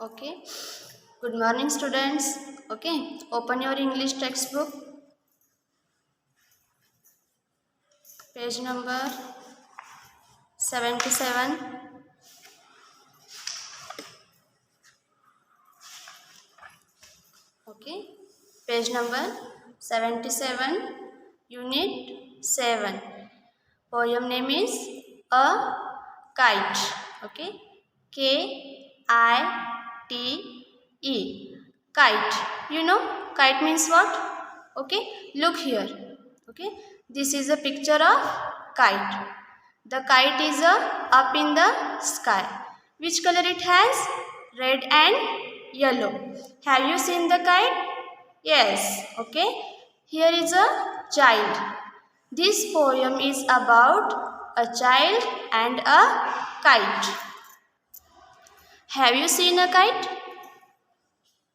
Okay. Good morning, students. Okay. Open your English textbook. Page number 77. Okay. Page number 77. Unit 7. Poem name is A Kite. Okay. K-I-T-E. Kite. You know, kite means what? Okay. Look here. Okay. This is a picture of kite. The kite is up in the sky. Which color it has? Red and yellow. Have you seen the kite? Yes. Okay. Here is a child. This poem is about a child and a kite. Have you seen a kite?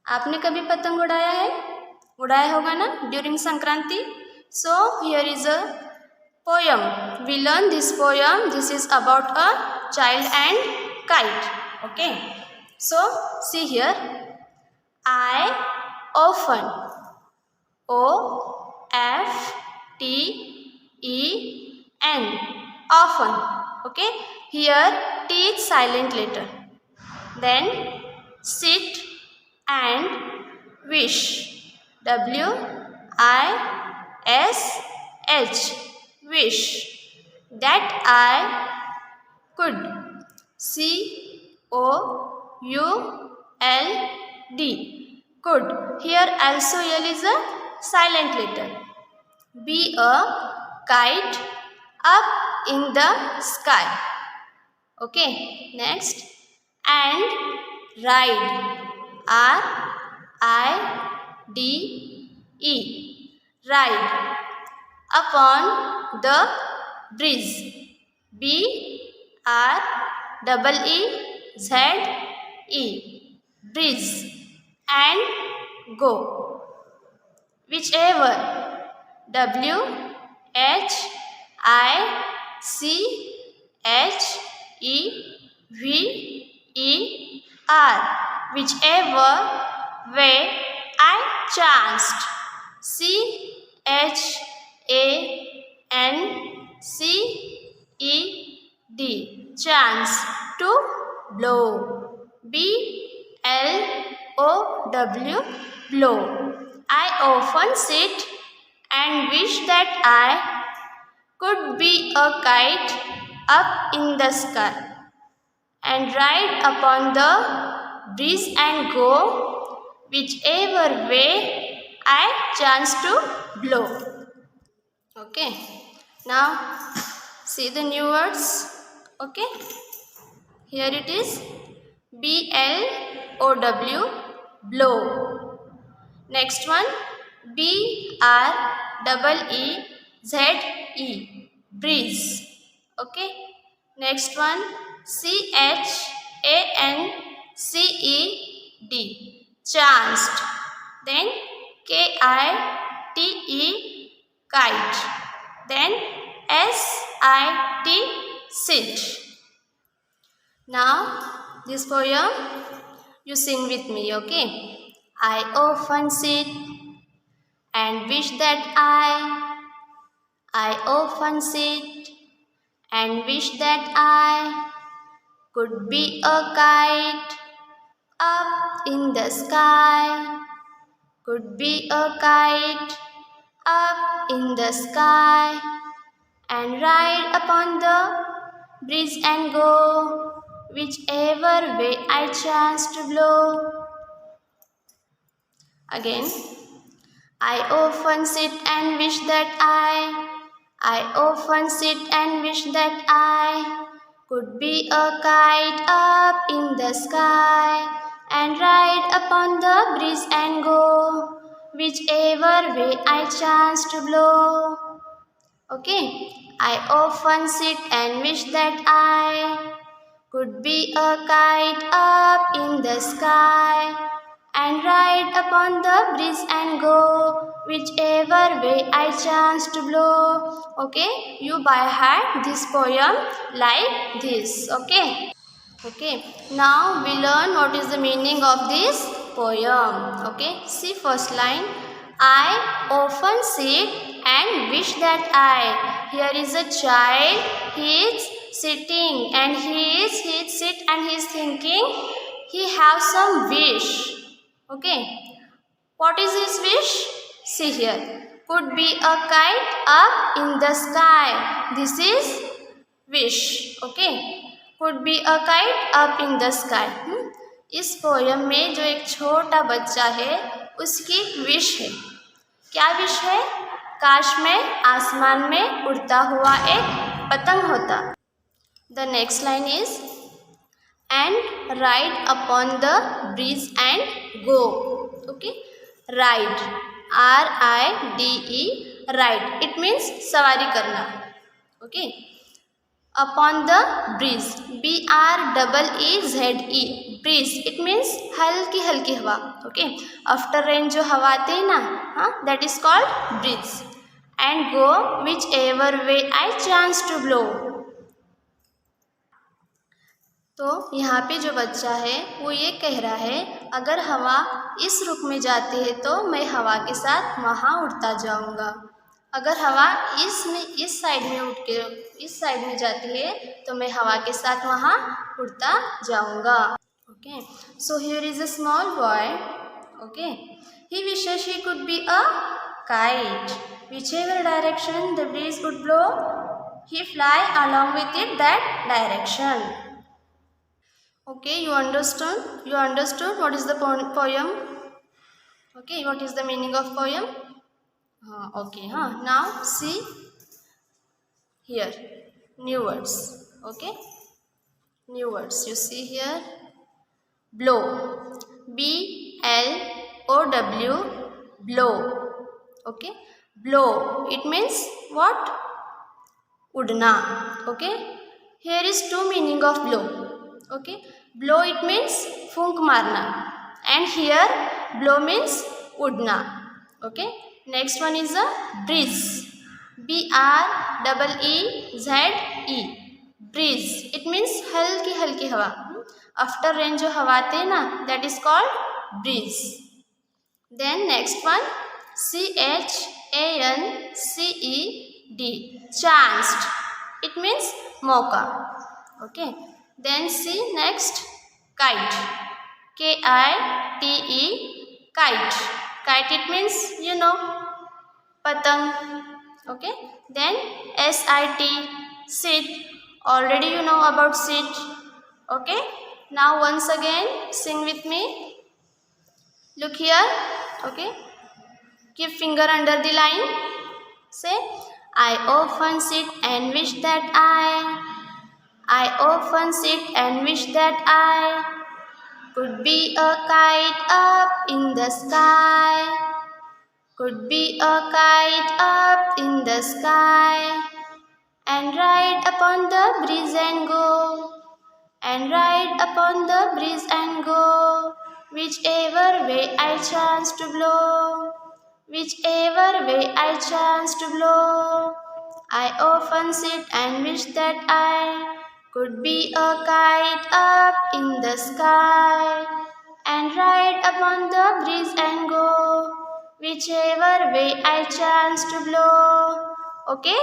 आपने कभी पतंग उड़ाया है? उड़ाया होगा ना during Sankranti? So here is a poem. We learn this poem. This is about a child and kite. Okay. So see here. I often. O-F-T-E-N. Often. Okay. Here T is silent letter. Then sit and wish. W-I-S-H. Wish. That I could. C-O-U-L-D. Could. Here also L is a silent letter. Be a kite up in the sky. Okay. Next. And ride. R-I-D-E. Ride. Upon the breeze. B-R-E-E-Z-E. Breeze. And go. Whichever. W-H-I-C-H-E-V-E-R. Whichever way I chanced. C-H-A-N-C-E-D. Chance. To blow. B-L-O-W. Blow. I often sit and wish that I could be a kite up in the sky and ride upon the breeze and go whichever way I chance to blow. Okay. Now see the new words. Okay. Here it is. B-L-O-W. Blow. Next one. B-R-E-E-Z-E. Breeze. Okay. Next one. C-H-A-N-C-E-D. Chanced. Then K-I-T-E. Kite. Then S-I-T. Sit. Now this poem you sing with me. Okay. I often sit and wish that I often sit and wish that I could be a kite up in the sky. Could be a kite up in the sky and ride upon the breeze and go whichever way I chance to blow. Again. I often sit and wish that I often sit and wish that I could be a kite up in the sky and ride upon the breeze and go whichever way I chance to blow. Okay. I often sit and wish that I could be a kite up in the sky and ride upon the breeze and go whichever way I chance to blow. Okay, you by heart this poem like this. Okay. Okay, now we learn what is the meaning of this poem. Okay, see first line. I often sit and wish that I. Here is a child. He is sitting and he is sit and he is thinking. He have some wish. Okay, what is his wish? See here. Could be a kite up in the sky. This is wish. Okay, could be a kite up in the sky. इस poem में जो एक छोटा बच्चा है उसकी wish है. क्या विश है? काश में आसमान में उड़ता हुआ एक पतंग होता. The next line is and ride upon the bridge and go. Okay, ride, RIDE, ride, it means सवारी करना. Okay, upon the breeze, BREEZE, breeze, it means हल्की हल्की हवा. ओके, आफ्टर रेन जो हवा आते हैं ना, हाँ, that is called breeze. And go which ever way I chance to blow. तो यहाँ पे जो बच्चा है वो ये कह रहा है अगर हवा इस रुख में जाती है तो मैं हवा के साथ वहाँ उड़ता जाऊँगा. अगर हवा इस साइड में उठ के इस साइड में जाती है तो मैं हवा के साथ वहाँ उड़ता जाऊँगा. Okay, so here is a small boy. Okay, he wishes he could be a kite. whichever direction the breeze would blow, he fly along with it that direction. Okay, you understood what is the poem? Okay, what is the meaning of poem? Okay, now see here new words. Okay, new words you see here. Blow, BLOW, blow. Okay, blow, it means what? Udna. Okay, here is two meaning of blow. Okay, blow it means फूंक मारना and here blow means उड़ना. Okay, next one is a breeze, BREEZE, breeze, it means हल्की हल्की हवा. After rain जो हवा आते हैं ना, that is called breeze. Then next one CHANCED, chanced, it means मौका. Okay, then see next kite, KITE, kite, kite it means you know patang. Okay, then SIT, sit, already you know about sit. Okay, now once again sing with me. Look here. Okay, keep finger under the line. Say, I often sit and wish that I often sit and wish that I could be a kite up in the sky. Could be a kite up in the sky and ride upon the breeze and go. And ride upon the breeze and go, whichever way I chance to blow. Whichever way I chance to blow. I often sit and wish that I could be a kite up in the sky and ride upon the breeze and go, whichever way I chance to blow. Okay,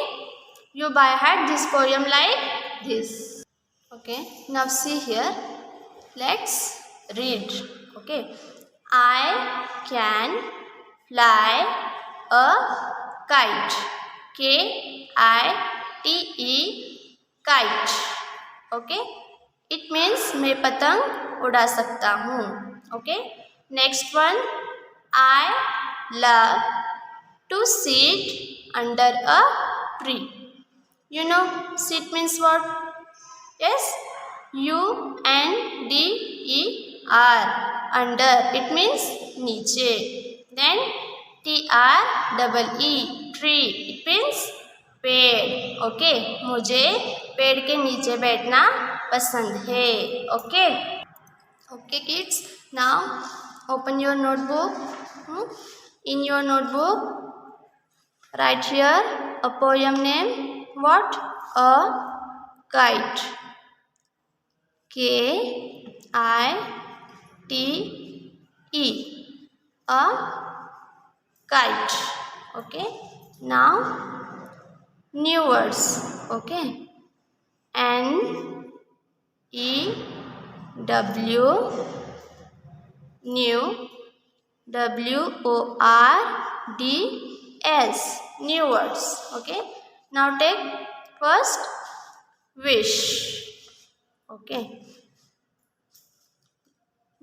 you by heart this poem like this. Okay, now see here, let's read. Okay, I can fly a kite, KITE, kite. Okay, it means मैं पतंग उड़ा सकता हूँ. Okay, next one, I love to sit under a tree. You know sit means what? Yes, UNDER, under, it means नीचे. Then TREE, tree, it means पेड़. Okay, मुझे पेड़ के नीचे बैठना पसंद है. Okay, okay kids, now open your notebook. In your notebook write here a poem name. What? A kite, K-I-T-E, a kite. Okay, now new words. Okay, N-E-W, new, W-O-R-D-S, new words. Okay, now take first wish. Okay,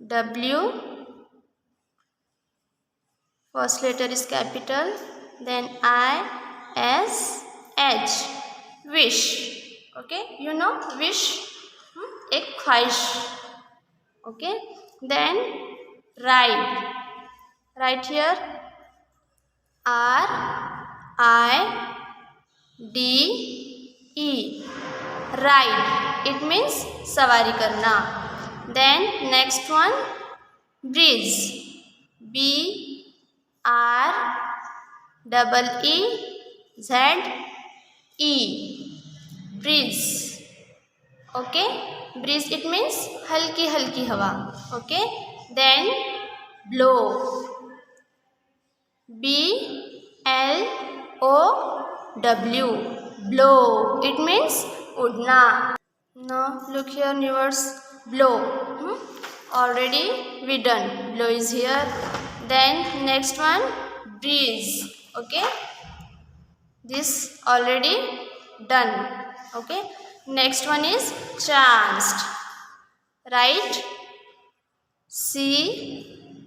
W, first letter is capital, then I-S-H, wish. Okay, you know wish, एक ख्वाहिश. Okay, then ride. Write here R-I-D-E, ride. It means सवारी करना. Then next one, breeze. B-R-E-E-Z-E, breeze. Okay, breeze it means हल्की हल्की हवा. Okay, then blow. B-L-O-W, blow. It means उड़ना. Now look here, new words, blow. Already we done. Blow is here. Then next one, breeze. Okay, this already done. Okay, next one is chanced. Write C-H-A-N-C-E-D,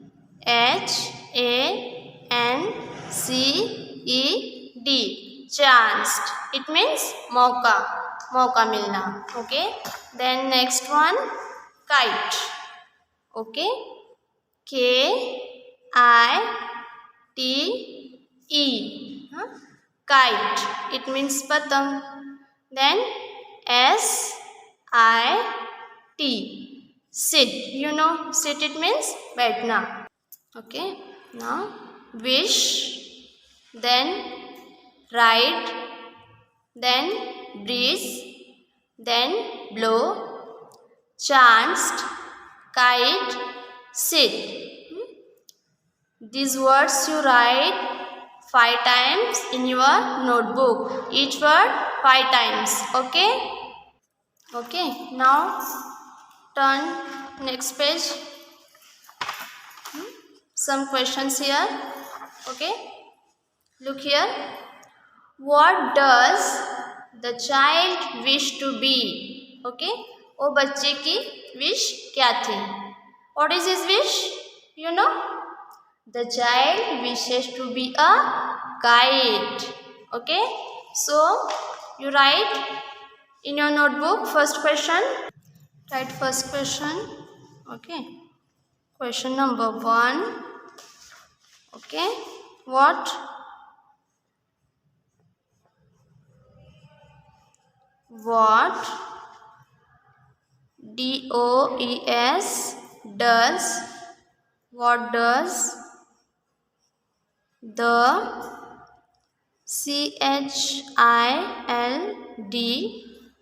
chanced. It means मौका, मौका मिलना. Okay, then next one, kite. Okay, K-I-T-E, kite. It means patang. Then S-I-T, sit. You know sit it means बैठना. Okay, now wish, then ride, then breeze, then blow, chanced, kite, sit. These words you write 5 times in your notebook. Each word 5 times. Okay. Okay, now turn next page. Some questions here. Okay, look here. What does the child wish to be? Okay, वो बच्चे की wish क्या थी? What is his wish? You know, the child wishes to be a kite. Okay, so you write in your notebook first question. Write first question. Okay, question number 1. Okay, what DOES does, what does the CHILD,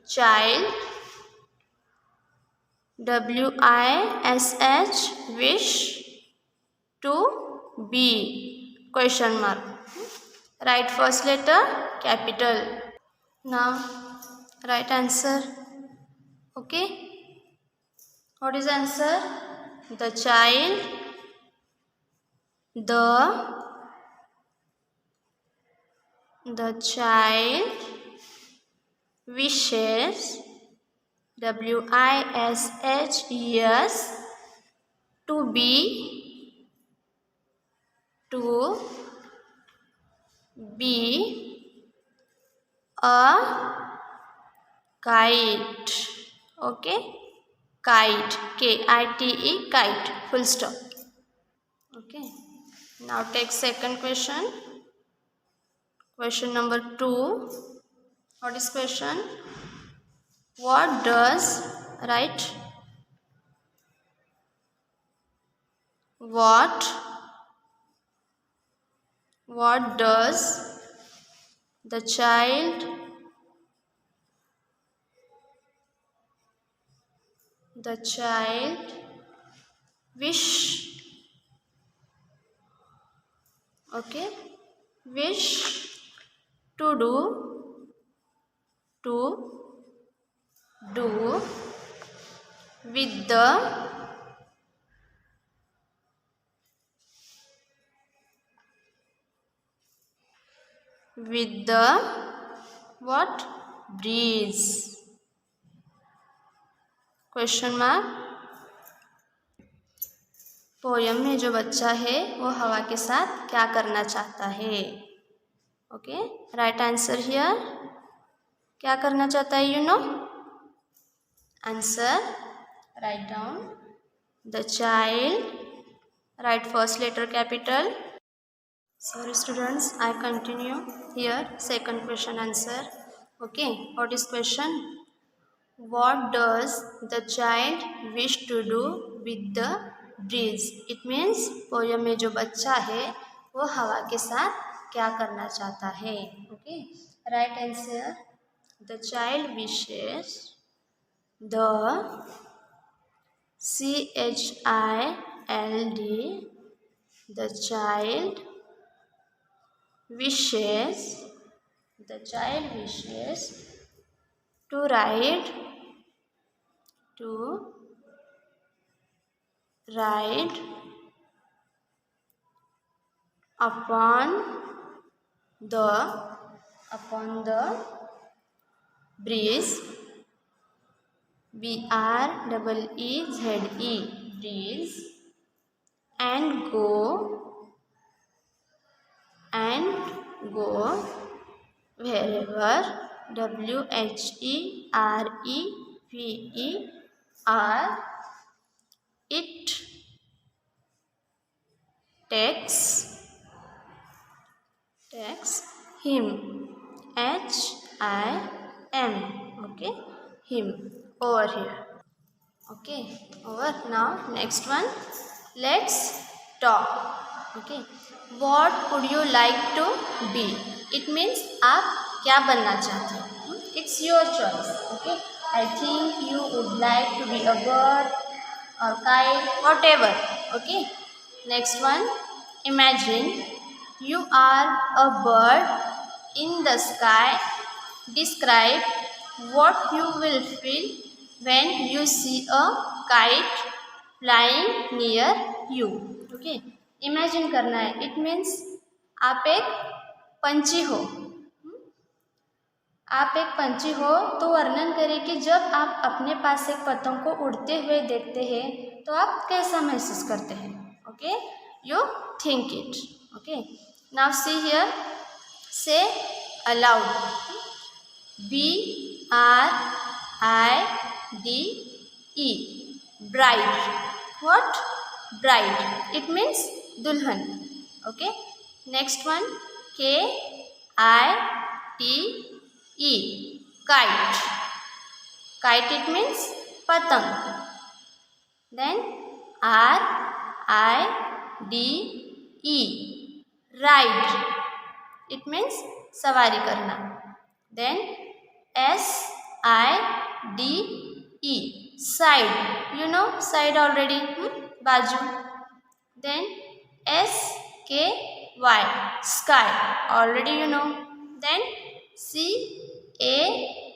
child, WISH, wish to be, question mark. Write first letter capital. Now write answer. Okay, what is answer? The child, the child wishes, WISH, to be a kite. Okay, kite, K-I-T-E, kite, full stop. Okay, now take second question. Question number 2. What is question? What does, write what does the child The child wish. Okay, wish to do with the what? Breeze. Question mark. Poem में जो बच्चा है वो हवा के साथ क्या करना चाहता है? Okay, write answer here. क्या करना चाहता है? You know answer. Write down. The child. Write first letter capital. Sorry students, I continue here. Second question answer. Okay, what is question? What does the child wish to do with the breeze? It means poem में जो बच्चा है वो हवा के साथ क्या करना चाहता है? Okay, right answer. The child wishes the child. The child wishes to ride upon the breeze. BREEZE, breeze, and go wherever. WHEREVER, it takes him. HIM. Okay, him over here. Okay, over. Now next one, let's talk. Okay, what would you like to be? It means आप क्या बनना चाहते हो? It's your choice. Okay, I think you would like to be a bird or kite, whatever. Okay, next one, imagine you are a bird in the sky. Describe what you will feel when you see a kite flying near you. Okay, imagine करना है. It means आप एक पंछी हो. तो वर्णन करें कि जब आप अपने पास एक पतंग को उड़ते हुए देखते हैं तो आप कैसा महसूस करते हैं. Okay, you think it. Okay, now see here. से allowed. BRIDE, bride. What? Bride. It means दुल्हन. Okay, next one, KITE, kite. Kite, it means पतंग. Then RIDE, ride. It means सवारी करना. Then SIDE, side. You know side already. बाजू. Then SKY, sky. Already you know. Then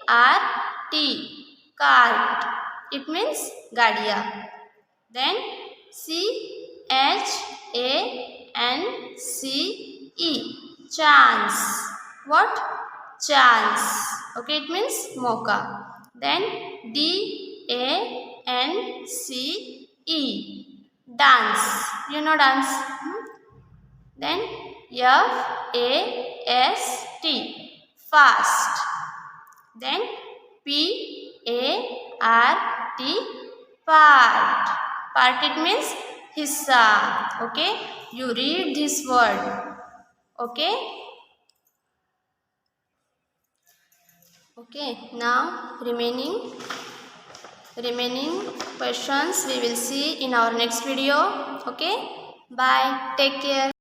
CART, cart. It means गाड़ियाँ. Then CHANCE, chance. What? Chance. Okay, it means मौका. Then DANCE, dance. You know dance. Then FAST, fast. Then PART, part. Part, it means हिस्सा. Okay, you read this word. Okay. Okay, now remaining questions we will see in our next video. Okay, bye, take care.